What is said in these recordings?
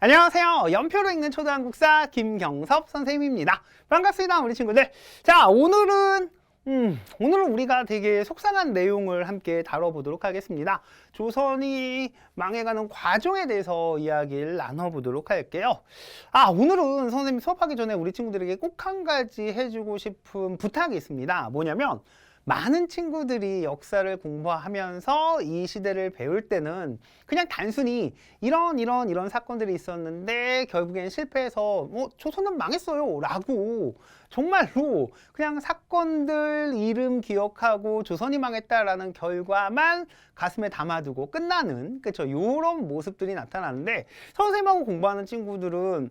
안녕하세요. 연표로 읽는 초등한국사 김경섭 선생님입니다. 반갑습니다, 우리 친구들. 자, 오늘은 우리가 되게 속상한 내용을 함께 다뤄보도록 하겠습니다. 조선이 망해가는 과정에 대해서 이야기를 나눠보도록 할게요. 오늘은 선생님이 수업하기 전에 우리 친구들에게 꼭 한 가지 해주고 싶은 부탁이 있습니다. 뭐냐면 많은 친구들이 역사를 공부하면서 이 시대를 배울 때는 그냥 단순히 이런 사건들이 있었는데 결국엔 실패해서 조선은 망했어요 라고 정말로 그냥 사건들 이름 기억하고 조선이 망했다라는 결과만 가슴에 담아두고 끝나는, 그쵸, 요런 모습들이 나타나는데, 선생님하고 공부하는 친구들은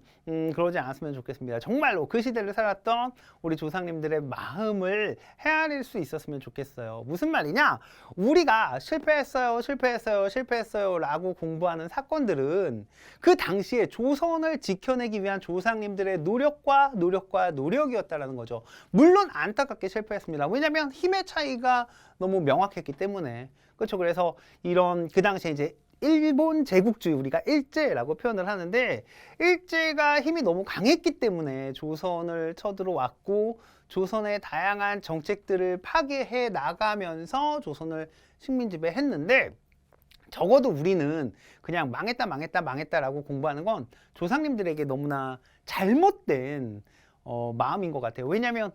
그러지 않았으면 좋겠습니다. 정말로 그 시대를 살았던 우리 조상님들의 마음을 헤아릴 수 있었으면 좋겠어요. 무슨 말이냐? 우리가 실패했어요 라고 공부하는 사건들은 그 당시에 조선을 지켜내기 위한 조상님들의 노력이었다라는 거죠. 물론 안타깝게 실패했습니다. 왜냐하면 힘의 차이가 너무 명확했기 때문에. 그렇죠. 그래서 이런 그 당시에 이제 일본 제국주의, 우리가 일제라고 표현을 하는데, 일제가 힘이 너무 강했기 때문에 조선을 쳐들어왔고 조선의 다양한 정책들을 파괴해 나가면서 조선을 식민지배했는데, 적어도 우리는 그냥 망했다라고 공부하는 건 조상님들에게 너무나 잘못된 마음인 것 같아요. 왜냐하면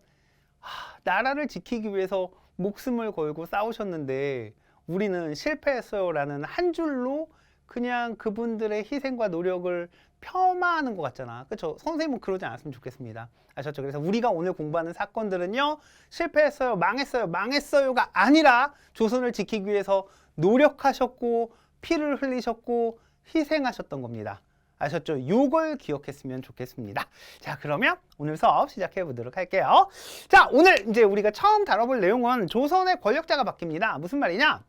나라를 지키기 위해서 목숨을 걸고 싸우셨는데 우리는 실패했어요 라는 한 줄로 그냥 그분들의 희생과 노력을 폄하하는 것 같잖아. 그렇죠? 선생님은 그러지 않았으면 좋겠습니다. 아셨죠? 그래서 우리가 오늘 공부하는 사건들은요, 실패했어요, 망했어요가 아니라 조선을 지키기 위해서 노력하셨고 피를 흘리셨고 희생하셨던 겁니다. 아셨죠? 요걸 기억했으면 좋겠습니다. 자, 그러면 오늘 수업 시작해 보도록 할게요. 자, 오늘 이제 우리가 처음 다뤄볼 내용은 조선의 권력자가 바뀝니다. 무슨 말이냐?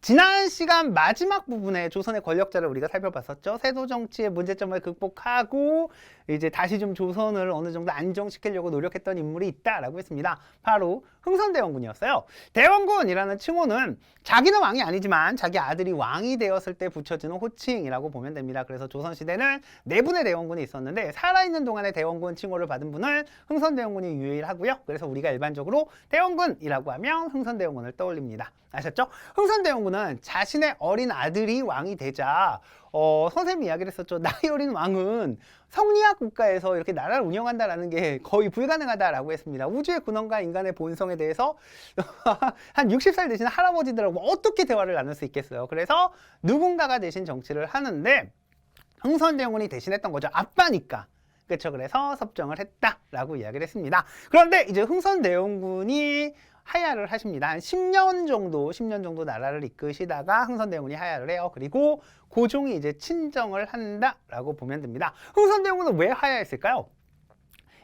지난 시간 마지막 부분에 조선의 권력자를 우리가 살펴봤었죠. 세도 정치의 문제점을 극복하고 이제 다시 좀 조선을 어느 정도 안정시키려고 노력했던 인물이 있다라고 했습니다. 바로 흥선대원군이었어요. 대원군이라는 칭호는 자기는 왕이 아니지만 자기 아들이 왕이 되었을 때 붙여지는 호칭이라고 보면 됩니다. 그래서 조선시대는 네 분의 대원군이 있었는데 살아있는 동안에 대원군 칭호를 받은 분은 흥선대원군이 유일하고요. 그래서 우리가 일반적으로 대원군이라고 하면 흥선대원군을 떠올립니다. 아셨죠? 흥선대원군은 자신의 어린 아들이 왕이 되자 선생님이 이야기를 했었죠. 나이 어린 왕은 성리학 국가에서 이렇게 나라를 운영한다라는 게 거의 불가능하다라고 했습니다. 우주의 근원과 인간의 본성에 대해서 한 60살 되신 할아버지들하고 어떻게 대화를 나눌 수 있겠어요. 그래서 누군가가 대신 정치를 하는데 흥선대원군이 대신했던 거죠. 아빠니까. 그렇죠. 그래서 섭정을 했다라고 이야기를 했습니다. 그런데 이제 흥선대원군이 하야를 하십니다. 한 10년 정도 나라를 이끄시다가 흥선대원군이 하야를 해요. 그리고 고종이 이제 친정을 한다라고 보면 됩니다. 흥선대원군은 왜 하야했을까요?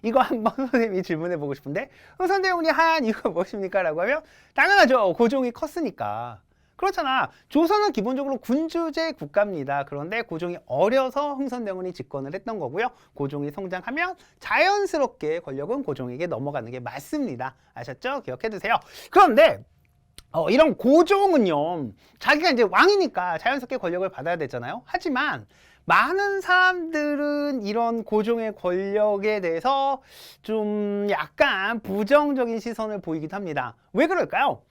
이거 한번 선생님이 질문해 보고 싶은데, 흥선대원군이 하야한 이유가 무엇입니까? 라고 하면 당연하죠. 고종이 컸으니까. 그렇잖아. 조선은 기본적으로 군주제 국가입니다. 그런데 고종이 어려서 흥선대원군이 집권을 했던 거고요. 고종이 성장하면 자연스럽게 권력은 고종에게 넘어가는 게 맞습니다. 아셨죠? 기억해 두세요. 그런데 이런 고종은요, 자기가 이제 왕이니까 자연스럽게 권력을 받아야 되잖아요. 하지만 많은 사람들은 이런 고종의 권력에 대해서 좀 약간 부정적인 시선을 보이기도 합니다. 왜 그럴까요?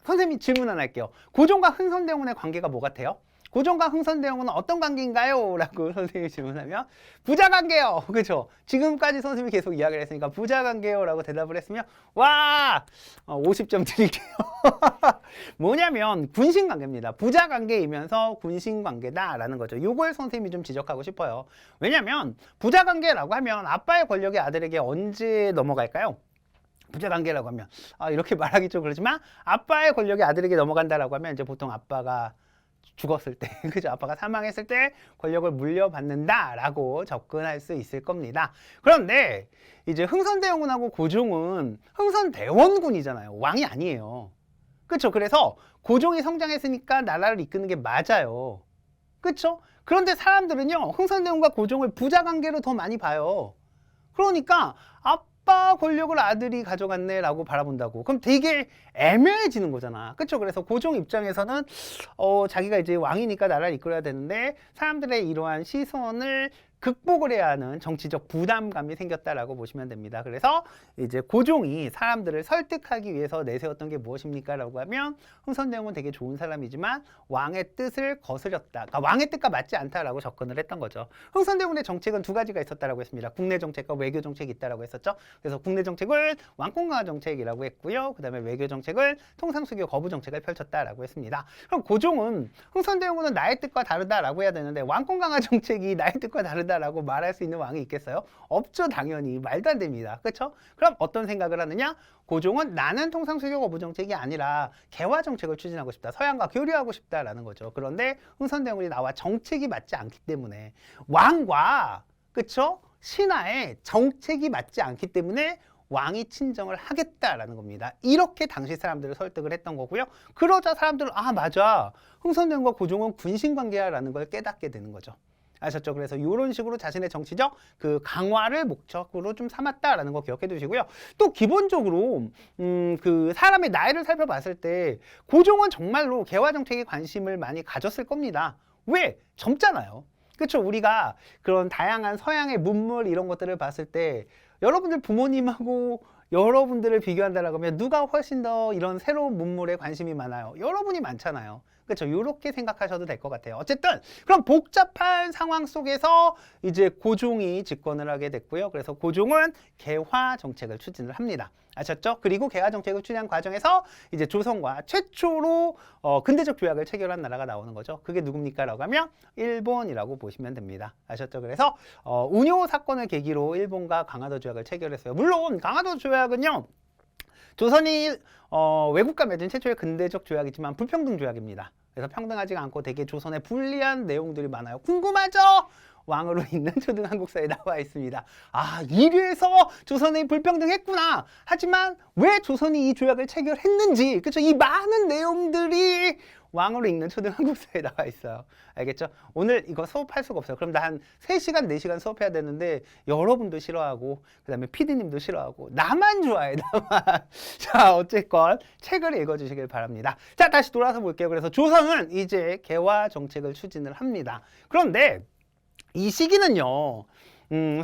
선생님이 질문 하나 할게요. 고종과 흥선대원군의 관계가 뭐 같아요? 고종과 흥선대원군은 어떤 관계인가요? 라고 선생님이 질문하면 부자관계요. 그렇죠? 지금까지 선생님이 계속 이야기를 했으니까 부자관계요 라고 대답을 했으면 와 50점 드릴게요. 뭐냐면 군신관계입니다. 부자관계이면서 군신관계다라는 거죠. 요걸 선생님이 좀 지적하고 싶어요. 왜냐면 부자관계라고 하면 아빠의 권력이 아들에게 언제 넘어갈까요? 부자관계라고 하면 이렇게 말하기 좀 그렇지만 아빠의 권력이 아들에게 넘어간다라고 하면 이제 보통 아빠가 죽었을 때, 그죠? 아빠가 사망했을 때 권력을 물려받는다라고 접근할 수 있을 겁니다. 그런데 이제 흥선대원군하고 고종은 흥선대원군이잖아요. 왕이 아니에요. 그렇죠? 그래서 고종이 성장했으니까 나라를 이끄는 게 맞아요. 그렇죠? 그런데 사람들은요, 흥선대원과 고종을 부자관계로 더 많이 봐요. 그러니까 아빠 권력을 아들이 가져갔네라고 바라본다고. 그럼 되게 애매해지는 거잖아. 그렇죠? 그래서 고종 입장에서는 자기가 이제 왕이니까 나라를 이끌어야 되는데 사람들의 이러한 시선을 극복을 해야 하는 정치적 부담감이 생겼다라고 보시면 됩니다. 그래서 이제 고종이 사람들을 설득하기 위해서 내세웠던 게 무엇입니까? 라고 하면 흥선대원은 되게 좋은 사람이지만 왕의 뜻을 거스렸다. 그러니까 왕의 뜻과 맞지 않다라고 접근을 했던 거죠. 흥선대원의 정책은 두 가지가 있었다라고 했습니다. 국내 정책과 외교 정책이 있다라고 했었죠. 그래서 국내 정책을 왕권 강화 정책이라고 했고요. 그 다음에 외교 정책을 통상수교 거부 정책을 펼쳤다라고 했습니다. 그럼 고종은 흥선대원은 나의 뜻과 다르다라고 해야 되는데 왕권 강화 정책이 나의 뜻과 다르다라고 말할 수 있는 왕이 있겠어요? 없죠, 당연히. 말도 안 됩니다. 그렇죠? 그럼 어떤 생각을 하느냐? 고종은 나는 통상수교 거부 정책이 아니라 개화 정책을 추진하고 싶다. 서양과 교류하고 싶다라는 거죠. 그런데 흥선대원이 나와 정책이 맞지 않기 때문에 왕과 그렇죠? 신하의 정책이 맞지 않기 때문에 왕이 친정을 하겠다라는 겁니다. 이렇게 당시 사람들을 설득을 했던 거고요. 그러자 사람들은 아 맞아. 흥선대원과 고종은 군신관계야라는 걸 깨닫게 되는 거죠. 아셨죠? 그래서 이런 식으로 자신의 정치적 그 강화를 목적으로 좀 삼았다라는 거 기억해 두시고요. 또 기본적으로 그 사람의 나이를 살펴봤을 때 고종은 정말로 개화 정책에 관심을 많이 가졌을 겁니다. 왜? 젊잖아요. 그렇죠? 우리가 그런 다양한 서양의 문물 이런 것들을 봤을 때 여러분들 부모님하고 여러분들을 비교한다라고 하면 누가 훨씬 더 이런 새로운 문물에 관심이 많아요? 여러분이 많잖아요. 그렇죠? 이렇게 생각하셔도 될 것 같아요. 어쨌든 그럼 복잡한 상황 속에서 이제 고종이 집권을 하게 됐고요. 그래서 고종은 개화 정책을 추진을 합니다. 아셨죠? 그리고 개화 정책을 추진한 과정에서 이제 조선과 최초로 근대적 조약을 체결한 나라가 나오는 거죠. 그게 누굽니까? 라고 하면 일본이라고 보시면 됩니다. 아셨죠? 그래서 운요 사건을 계기로 일본과 강화도 조약을 체결했어요. 물론 강화도 조약은요. 조선이 외국과 맺은 최초의 근대적 조약이지만 불평등 조약입니다. 그래서 평등하지 않고 되게 조선에 불리한 내용들이 많아요. 궁금하죠? 왕으로 있는 초등한국사에 나와 있습니다. 아, 이래서 조선이 불평등했구나. 하지만 왜 조선이 이 조약을 체결했는지, 그렇죠? 이 많은 내용들이 왕으로 읽는 초등한국사에 나와 있어요. 알겠죠? 오늘 이거 수업할 수가 없어요. 그럼 나 한 3시간, 4시간 수업해야 되는데 여러분도 싫어하고 그 다음에 PD님도 싫어하고 나만 좋아해, 나만. 자, 어쨌건 책을 읽어주시길 바랍니다. 자, 다시 돌아서 볼게요. 그래서 조선은 이제 개화 정책을 추진을 합니다. 그런데 이 시기는요.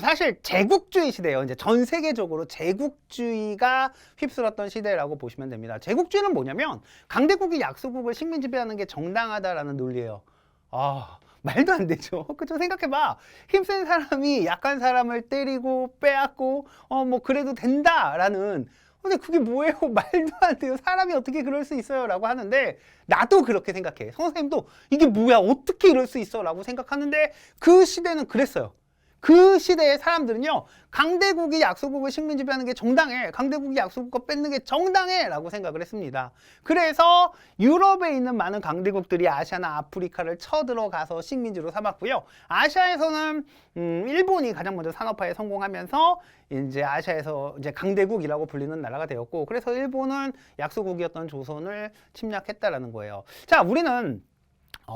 사실 제국주의 시대예요. 이제 전 세계적으로 제국주의가 휩쓸었던 시대라고 보시면 됩니다. 제국주의는 뭐냐면 강대국이 약소국을 식민 지배하는 게 정당하다라는 논리예요. 아, 말도 안 되죠. 그쵸? 생각해봐. 힘센 사람이 약한 사람을 때리고 빼앗고 뭐 그래도 된다라는. 근데 그게 뭐예요? 말도 안 돼요. 사람이 어떻게 그럴 수 있어요? 라고 하는데 나도 그렇게 생각해. 선생님도 이게 뭐야? 어떻게 이럴 수 있어? 라고 생각하는데 그 시대는 그랬어요. 그 시대의 사람들은요. 강대국이 약소국을 식민 지배하는 게 정당해. 강대국이 약소국 거 뺏는 게 정당해. 라고 생각을 했습니다. 그래서 유럽에 있는 많은 강대국들이 아시아나 아프리카를 쳐들어가서 식민지로 삼았고요. 아시아에서는 일본이 가장 먼저 산업화에 성공하면서 이제 아시아에서 이제 강대국이라고 불리는 나라가 되었고, 그래서 일본은 약소국이었던 조선을 침략했다라는 거예요. 자, 우리는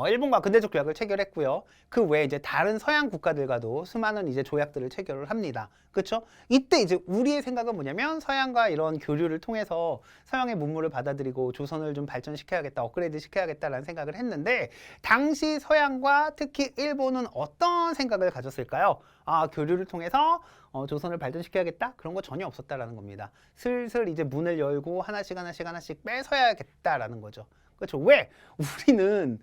일본과 근대적 조약을 체결했고요. 그 외에 이제 다른 서양 국가들과도 수많은 이제 조약들을 체결을 합니다. 그렇죠? 이때 이제 우리의 생각은 뭐냐면 서양과 이런 교류를 통해서 서양의 문물을 받아들이고 조선을 좀 발전시켜야겠다, 업그레이드 시켜야겠다라는 생각을 했는데 당시 서양과 특히 일본은 어떤 생각을 가졌을까요? 아, 교류를 통해서 조선을 발전시켜야겠다? 그런 거 전혀 없었다라는 겁니다. 슬슬 이제 문을 열고 하나씩 뺏어야겠다라는 거죠. 그렇죠? 왜? 우리는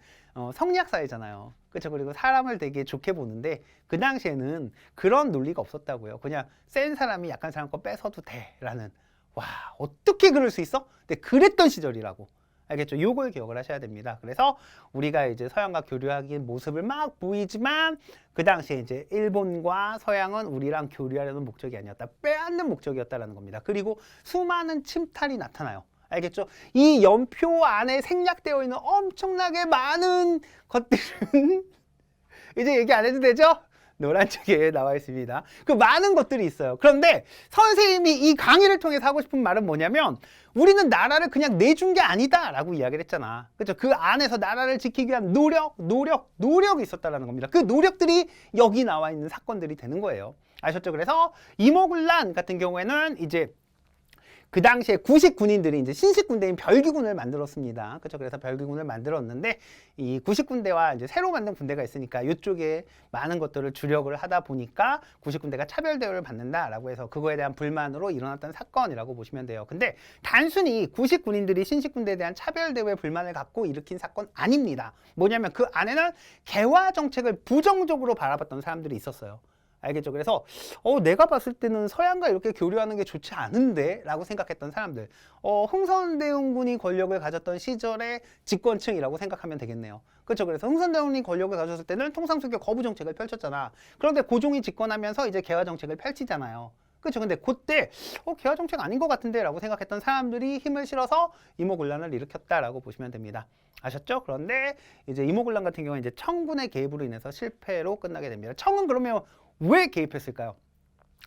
성리학 사회잖아요. 그렇죠? 그리고 사람을 되게 좋게 보는데 그 당시에는 그런 논리가 없었다고요. 그냥 센 사람이 약한 사람 거 뺏어도 돼라는. 와, 어떻게 그럴 수 있어? 근데 그랬던 시절이라고. 알겠죠? 요걸 기억을 하셔야 됩니다. 그래서 우리가 이제 서양과 교류하는 모습을 막 보이지만 그 당시에 이제 일본과 서양은 우리랑 교류하려는 목적이 아니었다. 빼앗는 목적이었다라는 겁니다. 그리고 수많은 침탈이 나타나요. 알겠죠? 이 연표 안에 생략되어 있는 엄청나게 많은 것들은 이제 얘기 안 해도 되죠? 노란 책에 나와 있습니다. 그 많은 것들이 있어요. 그런데 선생님이 이 강의를 통해서 하고 싶은 말은 뭐냐면 우리는 나라를 그냥 내준 게 아니다 라고 이야기를 했잖아. 그렇죠? 그 안에서 나라를 지키기 위한 노력이 있었다는 겁니다. 그 노력들이 여기 나와 있는 사건들이 되는 거예요. 아셨죠? 그래서 이모군란 같은 경우에는 이제 그 당시에 구식 군인들이 이제 신식 군대인 별기군을 만들었습니다. 그렇죠? 그래서 별기군을 만들었는데 이 구식 군대와 이제 새로 만든 군대가 있으니까 이쪽에 많은 것들을 주력을 하다 보니까 구식 군대가 차별 대우를 받는다라고 해서 그거에 대한 불만으로 일어났던 사건이라고 보시면 돼요. 근데 단순히 구식 군인들이 신식 군대에 대한 차별 대우에 불만을 갖고 일으킨 사건 아닙니다. 뭐냐면 그 안에는 개화 정책을 부정적으로 바라봤던 사람들이 있었어요. 알겠죠? 그래서 내가 봤을 때는 서양과 이렇게 교류하는 게 좋지 않은데 라고 생각했던 사람들, 흥선대원군이 권력을 가졌던 시절의 집권층이라고 생각하면 되겠네요. 그렇죠? 그래서 흥선대원군이 권력을 가졌을 때는 통상수교 거부 정책을 펼쳤잖아. 그런데 고종이 집권하면서 이제 개화 정책을 펼치잖아요. 그렇죠? 근데 그때 개화 정책 아닌 것 같은데 라고 생각했던 사람들이 힘을 실어서 이모군란을 일으켰다라고 보시면 됩니다. 아셨죠? 그런데 이제 이모군란 같은 경우는 이제 청군의 개입으로 인해서 실패로 끝나게 됩니다. 청은 그러면 왜 개입했을까요?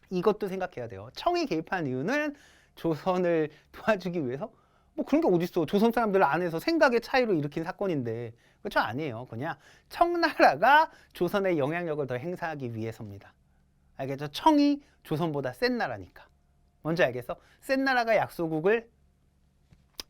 이것도 생각해야 돼요. 청이 개입한 이유는 조선을 도와주기 위해서? 뭐 그런 게 어딨어. 조선 사람들 안에서 생각의 차이로 일으킨 사건인데. 그렇죠? 아니에요. 그냥 청나라가 조선의 영향력을 더 행사하기 위해서입니다. 알겠죠? 청이 조선보다 센 나라니까. 뭔지 알겠어? 센 나라가 약소국을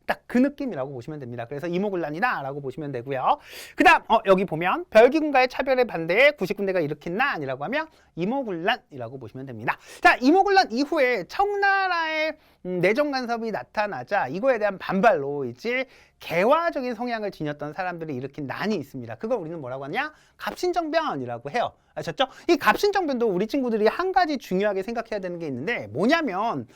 딱 그 느낌이라고 보시면 됩니다. 그래서 이모군란이다 라고 보시면 되고요. 그 다음 여기 보면 별기군과의 차별에 반대해 구식군대가 일으킨 난이라고 하면 이모군란이라고 보시면 됩니다. 자, 이모군란 이후에 청나라의 내정 간섭이 나타나자 이거에 대한 반발로 이제 개화적인 성향을 지녔던 사람들이 일으킨 난이 있습니다. 그걸 우리는 뭐라고 하냐? 갑신정변이라고 해요. 아셨죠? 이 갑신정변도 우리 친구들이 한 가지 중요하게 생각해야 되는 게 있는데 뭐냐면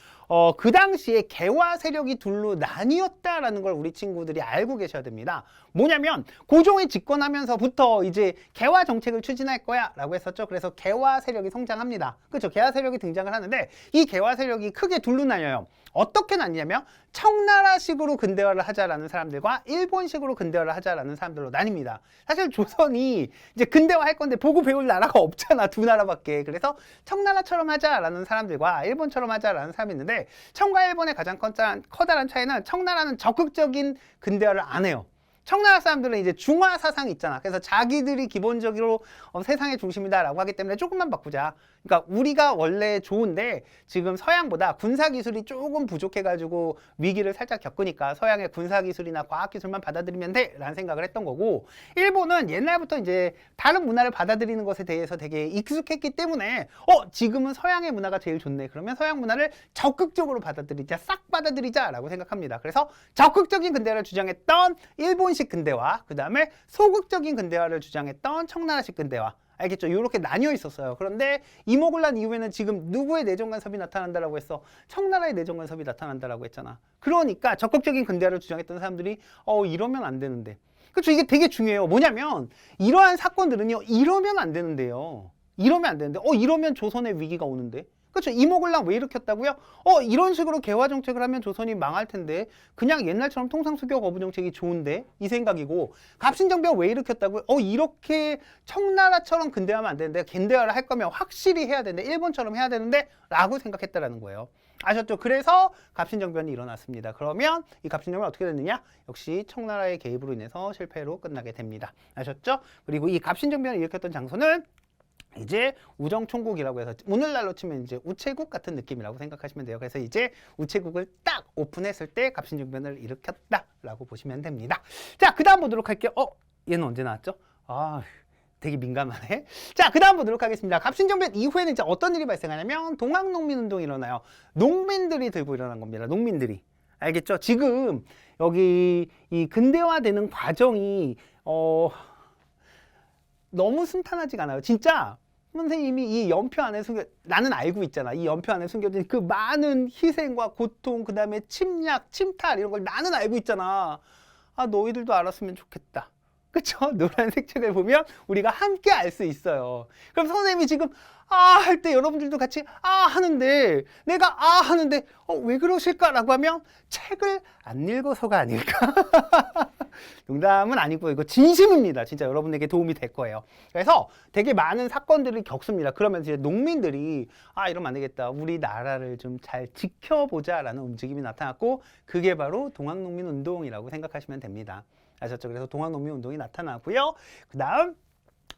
그 당시에 개화 세력이 둘로 나뉘었다라는 걸 우리 친구들이 알고 계셔야 됩니다. 뭐냐면 고종이 집권하면서부터 이제 개화 정책을 추진할 거야 라고 했었죠. 그래서 개화 세력이 성장합니다. 그렇죠? 개화 세력이 등장을 하는데 이 개화 세력이 크게 둘로 나뉘어요. 어떻게 나뉘냐면 청나라식으로 근대화를 하자라는 사람들과 일본식으로 근대화를 하자라는 사람들로 나뉩니다. 사실 조선이 이제 근대화 할 건데 보고 배울 나라가 없잖아. 두 나라밖에. 그래서 청나라처럼 하자라는 사람들과 일본처럼 하자라는 사람이 있는데 청과 일본의 가장 커다란 차이는 청나라는 적극적인 근대화를 안 해요. 청나라 사람들은 이제 중화 사상이 있잖아. 그래서 자기들이 기본적으로 세상의 중심이다라고 하기 때문에 조금만 바꾸자. 그러니까 우리가 원래 좋은데 지금 서양보다 군사기술이 조금 부족해가지고 위기를 살짝 겪으니까 서양의 군사기술이나 과학기술만 받아들이면 돼 라는 생각을 했던 거고, 일본은 옛날부터 이제 다른 문화를 받아들이는 것에 대해서 되게 익숙했기 때문에 지금은 서양의 문화가 제일 좋네. 그러면 서양 문화를 적극적으로 받아들이자, 싹 받아들이자 라고 생각합니다. 그래서 적극적인 근대화를 주장했던 일본식 근대화, 그 다음에 소극적인 근대화를 주장했던 청나라식 근대화. 알겠죠? 이렇게 나뉘어 있었어요. 그런데 이모군란 이후에는 지금 누구의 내정 간섭이 나타난다라고 했어? 청나라의 내정 간섭이 나타난다라고 했잖아. 그러니까 적극적인 근대화를 주장했던 사람들이 이러면 안 되는데. 그렇죠? 이게 되게 중요해요. 뭐냐면 이러한 사건들은요, 이러면 안 되는데요. 이러면 안 되는데 이러면 조선의 위기가 오는데. 그렇죠? 이모군란 왜 일으켰다고요? 이런 식으로 개화 정책을 하면 조선이 망할 텐데 그냥 옛날처럼 통상수교 거부 정책이 좋은데 이 생각이고, 갑신정변 왜 일으켰다고요? 이렇게 청나라처럼 근대화하면 안 되는데 근대화를 할 거면 확실히 해야 되는데 일본처럼 해야 되는데 라고 생각했다라는 거예요. 아셨죠? 그래서 갑신정변이 일어났습니다. 그러면 이 갑신정변은 어떻게 됐느냐? 역시 청나라의 개입으로 인해서 실패로 끝나게 됩니다. 아셨죠? 그리고 이 갑신정변을 일으켰던 장소는 이제 우정총국이라고 해서 오늘날로 치면 이제 우체국 같은 느낌이라고 생각하시면 돼요. 그래서 이제 우체국을 딱 오픈했을 때 갑신정변을 일으켰다라고 보시면 됩니다. 자, 그 다음 보도록 할게요. 얘는 언제 나왔죠? 되게 민감하네. 자, 그 다음 보도록 하겠습니다. 갑신정변 이후에는 이제 어떤 일이 발생하냐면 동학농민운동이 일어나요. 농민들이 들고 일어난 겁니다. 농민들이. 알겠죠? 지금 여기 이 근대화되는 과정이 너무 순탄하지가 않아요. 진짜 선생님이 이 연표 안에 나는 알고 있잖아. 이 연표 안에 숨겨진 그 많은 희생과 고통, 그 다음에 침략, 침탈 이런 걸 나는 알고 있잖아. 너희들도 알았으면 좋겠다. 그쵸? 노란색 책을 보면 우리가 함께 알 수 있어요. 그럼 선생님이 지금 할 때 여러분들도 같이 하는데 내가 하는데 왜 그러실까라고 하면 책을 안 읽어서가 아닐까? 농담은 아니고 이거 진심입니다. 진짜 여러분에게 도움이 될 거예요. 그래서 되게 많은 사건들을 겪습니다. 그러면 이제 농민들이 이러면 안 되겠다. 우리나라를 좀 잘 지켜보자라는 움직임이 나타났고, 그게 바로 동학농민운동이라고 생각하시면 됩니다. 아셨죠? 그래서 동학농민운동이 나타나고요. 그 다음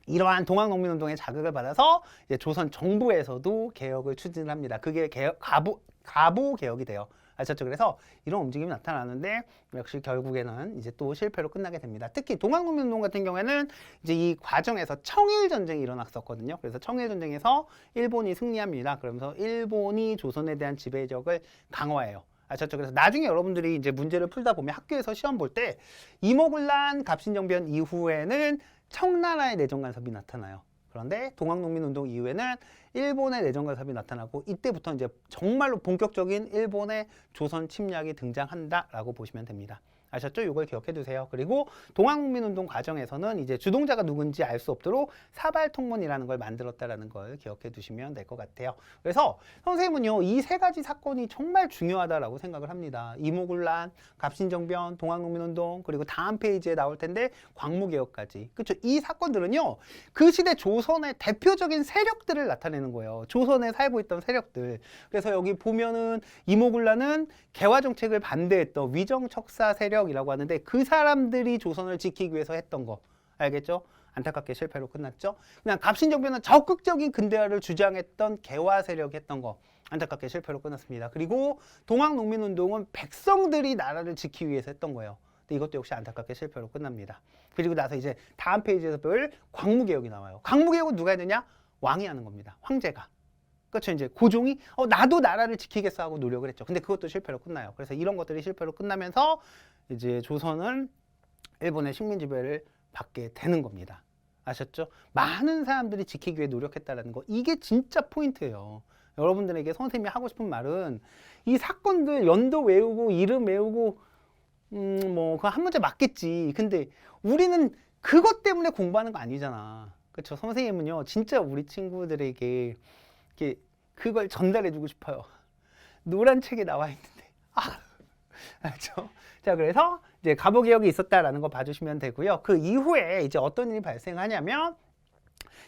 이러한 동학농민운동의 자극을 받아서 이제 조선 정부에서도 개혁을 추진합니다. 그게 가보 개혁이 돼요. 아셨죠? 그래서 이런 움직임이 나타나는데 역시 결국에는 이제 또 실패로 끝나게 됩니다. 특히 동학농민운동 같은 경우에는 이제 이 과정에서 청일 전쟁이 일어났었거든요. 그래서 청일 전쟁에서 일본이 승리합니다. 그러면서 일본이 조선에 대한 지배력을 강화해요. 아셨죠? 그래서 나중에 여러분들이 이제 문제를 풀다 보면 학교에서 시험 볼 때 이모군란 갑신정변 이후에는 청나라의 내정 간섭이 나타나요. 그런데 동학농민운동 이후에는 일본의 내정 간섭이 나타나고 이때부터 이제 정말로 본격적인 일본의 조선 침략이 등장한다라고 보시면 됩니다. 아셨죠? 이걸 기억해 두세요. 그리고 동학농민운동 과정에서는 이제 주동자가 누군지 알 수 없도록 사발통문이라는 걸 만들었다라는 걸 기억해 두시면 될 것 같아요. 그래서 선생님은요, 이 세 가지 사건이 정말 중요하다라고 생각을 합니다. 이모군란, 갑신정변, 동학농민운동, 그리고 다음 페이지에 나올 텐데 광무개혁까지. 그렇죠? 이 사건들은요, 그 시대 조선의 대표적인 세력들을 나타내는 거예요. 조선에 살고 있던 세력들. 그래서 여기 보면은 이모군란은 개화 정책을 반대했던 위정척사 세력이라고 하는데 그 사람들이 조선을 지키기 위해서 했던 거 알겠죠? 안타깝게 실패로 끝났죠. 그냥 갑신정변은 적극적인 근대화를 주장했던 개화 세력이 했던 거 안타깝게 실패로 끝났습니다. 그리고 동학농민운동은 백성들이 나라를 지키기 위해서 했던 거예요. 근데 이것도 역시 안타깝게 실패로 끝납니다. 그리고 나서 이제 다음 페이지에서 볼 광무개혁이 나와요. 광무개혁은 누가 했느냐? 왕이 하는 겁니다. 황제가. 그렇죠. 이제 고종이 나도 나라를 지키겠어 하고 노력을 했죠. 근데 그것도 실패로 끝나요. 그래서 이런 것들이 실패로 끝나면서 이제 조선은 일본의 식민 지배를 받게 되는 겁니다. 아셨죠? 많은 사람들이 지키기 위해 노력했다는 거. 이게 진짜 포인트예요. 여러분들에게 선생님이 하고 싶은 말은 이 사건들 연도 외우고 이름 외우고 뭐 그거 한 문제 맞겠지. 근데 우리는 그것 때문에 공부하는 거 아니잖아. 그렇죠? 선생님은요. 진짜 우리 친구들에게 그걸 전달해주고 싶어요. 노란 책에 나와 있는데. 알죠? 자, 그래서 이제 갑오개혁이 있었다라는 거 봐주시면 되고요. 그 이후에 이제 어떤 일이 발생하냐면,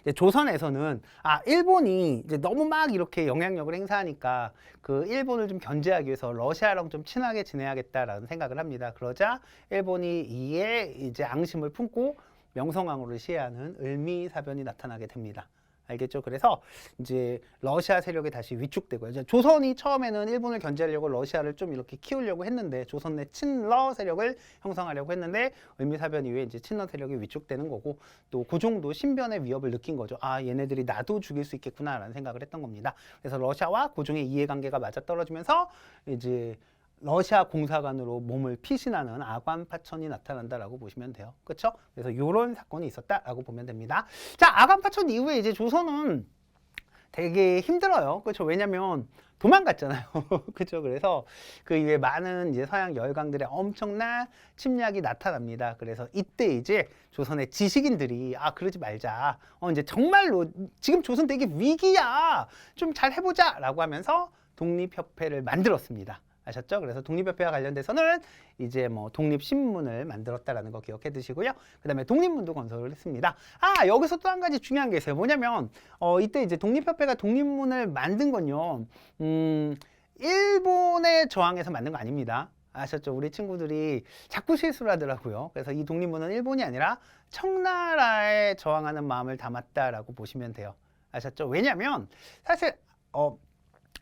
이제 조선에서는 일본이 이제 너무 막 이렇게 영향력을 행사하니까 그 일본을 좀 견제하기 위해서 러시아랑 좀 친하게 지내야겠다라는 생각을 합니다. 그러자 일본이 이에 이제 앙심을 품고 명성황후를 시해하는 을미사변이 나타나게 됩니다. 알겠죠? 그래서 이제 러시아 세력이 다시 위축되고요. 이제 조선이 처음에는 일본을 견제하려고 러시아를 좀 이렇게 키우려고 했는데 조선 내 친러 세력을 형성하려고 했는데 을미사변 이후에 이제 친러 세력이 위축되는 거고 또 고종도 신변의 위협을 느낀 거죠. 얘네들이 나도 죽일 수 있겠구나라는 생각을 했던 겁니다. 그래서 러시아와 고종의 이해관계가 맞아떨어지면서 이제 러시아 공사관으로 몸을 피신하는 아관파천이 나타난다라고 보시면 돼요. 그렇죠? 그래서 이런 사건이 있었다라고 보면 됩니다. 자, 아관파천 이후에 이제 조선은 되게 힘들어요. 그렇죠? 왜냐면 도망갔잖아요. 그렇죠? 그래서 그 이후에 많은 이제 서양 열강들의 엄청난 침략이 나타납니다. 그래서 이때 이제 조선의 지식인들이 그러지 말자. 이제 정말로 지금 조선 되게 위기야. 좀 잘 해보자라고 하면서 독립협회를 만들었습니다. 아셨죠? 그래서 독립협회와 관련돼서는 이제 뭐 독립신문을 만들었다라는 거 기억해 두시고요. 그 다음에 독립문도 건설을 했습니다. 여기서 또 한 가지 중요한 게 있어요. 뭐냐면, 이때 이제 독립협회가 독립문을 만든 건요, 일본의 저항에서 만든 거 아닙니다. 아셨죠? 우리 친구들이 자꾸 실수를 하더라고요. 그래서 이 독립문은 일본이 아니라 청나라에 저항하는 마음을 담았다라고 보시면 돼요. 아셨죠? 왜냐면, 사실,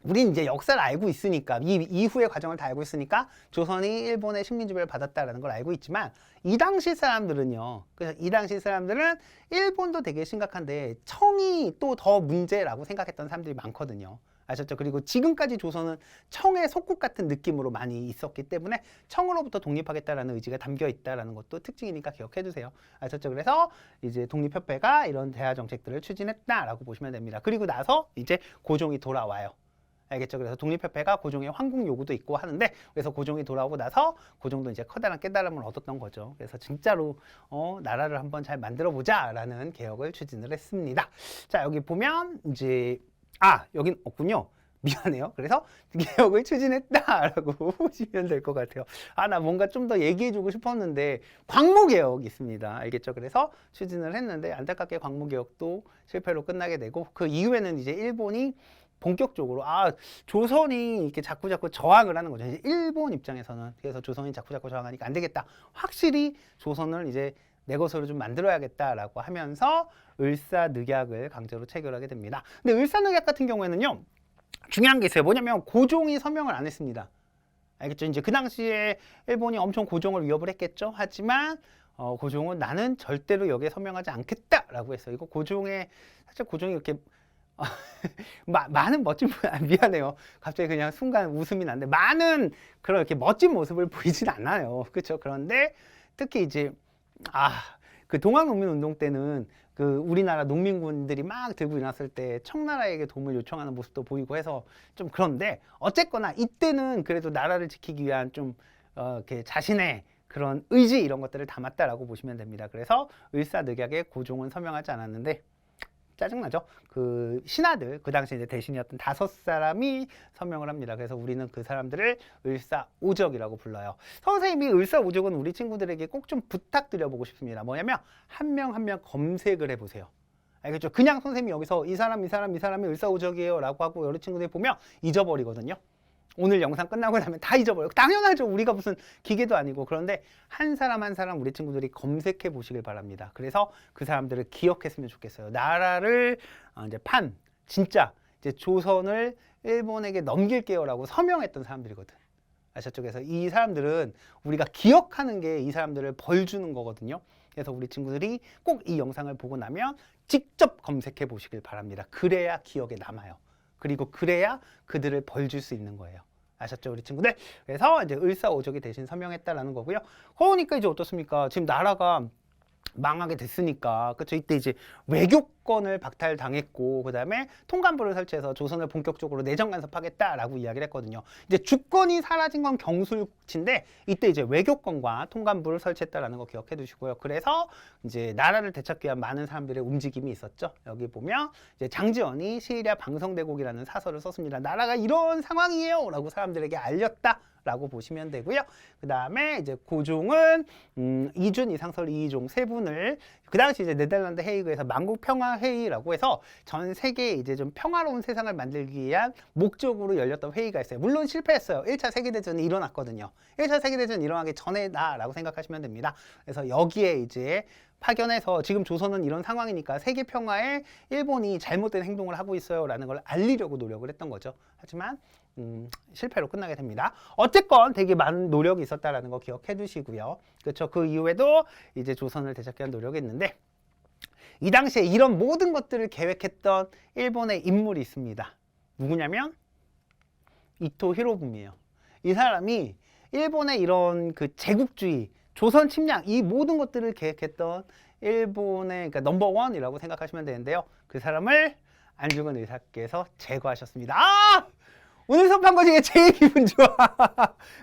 우린 이제 역사를 알고 있으니까 이 이후의 과정을 다 알고 있으니까 조선이 일본의 식민지배를 받았다라는 걸 알고 있지만 이 당시 사람들은요. 그래서 이 당시 사람들은 일본도 되게 심각한데 청이 또 더 문제라고 생각했던 사람들이 많거든요. 아셨죠? 그리고 지금까지 조선은 청의 속국 같은 느낌으로 많이 있었기 때문에 청으로부터 독립하겠다라는 의지가 담겨 있다라는 것도 특징이니까 기억해 두세요. 아셨죠? 그래서 이제 독립협회가 이런 대화 정책들을 추진했다라고 보시면 됩니다. 그리고 나서 이제 고종이 돌아와요. 알겠죠? 그래서 독립협회가 고종의 황국 요구도 있고 하는데 그래서 고종이 돌아오고 나서 고종도 이제 커다란 깨달음을 얻었던 거죠. 그래서 진짜로 나라를 한번 잘 만들어 보자라는 개혁을 추진을 했습니다. 자, 여기 보면 이제 여긴 없군요. 미안해요. 그래서 개혁을 추진했다라고 보시면 될 것 같아요. 나 뭔가 좀 더 얘기해주고 싶었는데 광무개혁이 있습니다. 알겠죠? 그래서 추진을 했는데 안타깝게 광무개혁도 실패로 끝나게 되고 그 이후에는 이제 일본이 본격적으로 조선이 이렇게 자꾸 저항을 하는 거죠. 이제 일본 입장에서는 그래서 조선이 자꾸 저항하니까 안 되겠다. 확실히 조선을 이제 내 것으로 좀 만들어야겠다라고 하면서 을사늑약을 강제로 체결하게 됩니다. 근데 을사늑약 같은 경우에는요, 중요한 게 있어요. 뭐냐면 고종이 서명을 안 했습니다. 알겠죠? 이제 그 당시에 일본이 엄청 고종을 위협을 했겠죠. 하지만 고종은 나는 절대로 여기에 서명하지 않겠다라고 했어요. 이거 고종의 사실 고종이 이렇게 많은 멋진 미안해요. 갑자기 그냥 순간 웃음이 나는데 많은 그런 이렇게 멋진 모습을 보이진 않아요. 그렇죠? 그런데 특히 이제 그 동학농민운동 때는 그 우리나라 농민군들이 막 들고 일어났을 때 청나라에게 도움을 요청하는 모습도 보이고 해서 좀 그런데 어쨌거나 이때는 그래도 나라를 지키기 위한 좀 이렇게 자신의 그런 의지 이런 것들을 담았다라고 보시면 됩니다. 그래서 을사늑약에 고종은 서명하지 않았는데 짜증나죠? 그 신하들, 그 당시 이제 대신이었던 5사람이 서명을 합니다. 그래서 우리는 그 사람들을 을사오적이라고 불러요. 선생님이 을사오적은 우리 친구들에게 꼭 좀 부탁드려보고 싶습니다. 뭐냐면 한 명 한 명 검색을 해보세요. 알겠죠? 그냥 선생님이 여기서 이 사람이 을사오적이에요 라고 하고 여러 친구들이 보면 잊어버리거든요. 오늘 영상 끝나고 나면 다 잊어버려요. 당연하죠. 우리가 무슨 기계도 아니고. 그런데 한 사람 한 사람 우리 친구들이 검색해 보시길 바랍니다. 그래서 그 사람들을 기억했으면 좋겠어요. 나라를 이제 진짜 이제 조선을 일본에게 넘길게요라고 서명했던 사람들이거든. 아셨죠? 그래서 이 사람들은 우리가 기억하는 게 이 사람들을 벌 주는 거거든요. 그래서 우리 친구들이 꼭 이 영상을 보고 나면 직접 검색해 보시길 바랍니다. 그래야 기억에 남아요. 그리고 그래야 그들을 벌 줄 수 있는 거예요. 아셨죠, 우리 친구들? 그래서 이제 을사오적이 대신 서명했다라는 거고요. 그러니까 이제 어떻습니까? 지금 나라가 망하게 됐으니까, 그쵸? 이때 이제 외교권을 박탈당했고, 그 다음에 통감부를 설치해서 조선을 본격적으로 내정 간섭하겠다라고 이야기를 했거든요. 이제 주권이 사라진 건 경술국치인데, 이때 이제 외교권과 통감부를 설치했다라는 거 기억해 두시고요. 그래서 이제 나라를 되찾기 위한 많은 사람들의 움직임이 있었죠. 여기 보면 이제 장지원이 시리아 방성대곡이라는 사설을 썼습니다. 나라가 이런 상황이에요! 라고 사람들에게 알렸다. 라고 보시면 되고요. 그 다음에 이제 고종은 이준, 이상설, 이종 세 분을 그 당시 이제 네덜란드 헤이그에서 만국평화회의라고 해서 전 세계에 이제 좀 평화로운 세상을 만들기 위한 목적으로 열렸던 회의가 있어요. 물론 실패했어요. 1차 세계대전이 일어났거든요. 1차 세계대전 일어나기 전에다라고 생각하시면 됩니다. 그래서 여기에 이제 파견해서 지금 조선은 이런 상황이니까 세계 평화에 일본이 잘못된 행동을 하고 있어요 라는 걸 알리려고 노력을 했던 거죠. 하지만 실패로 끝나게 됩니다. 어쨌건 되게 많은 노력이 있었다라는 거 기억해 두시고요. 그렇죠. 그 이후에도 이제 조선을 되찾기 위한 노력이 있는데 이 당시에 이런 모든 것들을 계획했던 일본의 인물이 있습니다. 누구냐면 이토 히로부미예요. 이 사람이 일본의 이런 그 제국주의, 조선 침략 이 모든 것들을 계획했던 일본의 그러니까 넘버원이라고 생각하시면 되는데요. 그 사람을 안중근 의사께서 제거하셨습니다. 오늘 수업한 거 중에 제일 기분 좋아.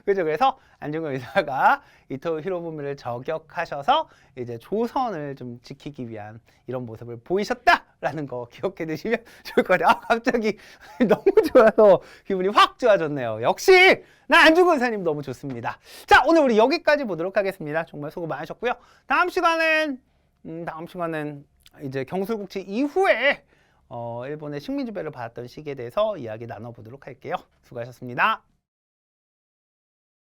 그죠? 그래서 안중근 의사가 이토 히로부미를 저격하셔서 이제 조선을 좀 지키기 위한 이런 모습을 보이셨다라는 거 기억해 두시면 좋을 것 같아요. 갑자기 너무 좋아서 기분이 확 좋아졌네요. 역시 나 안중근 의사님 너무 좋습니다. 자, 오늘 우리 여기까지 보도록 하겠습니다. 정말 수고 많으셨고요. 다음 시간은 이제 경술국치 이후에 일본의 식민지배를 받았던 시기에 대해서 이야기 나눠보도록 할게요. 수고하셨습니다.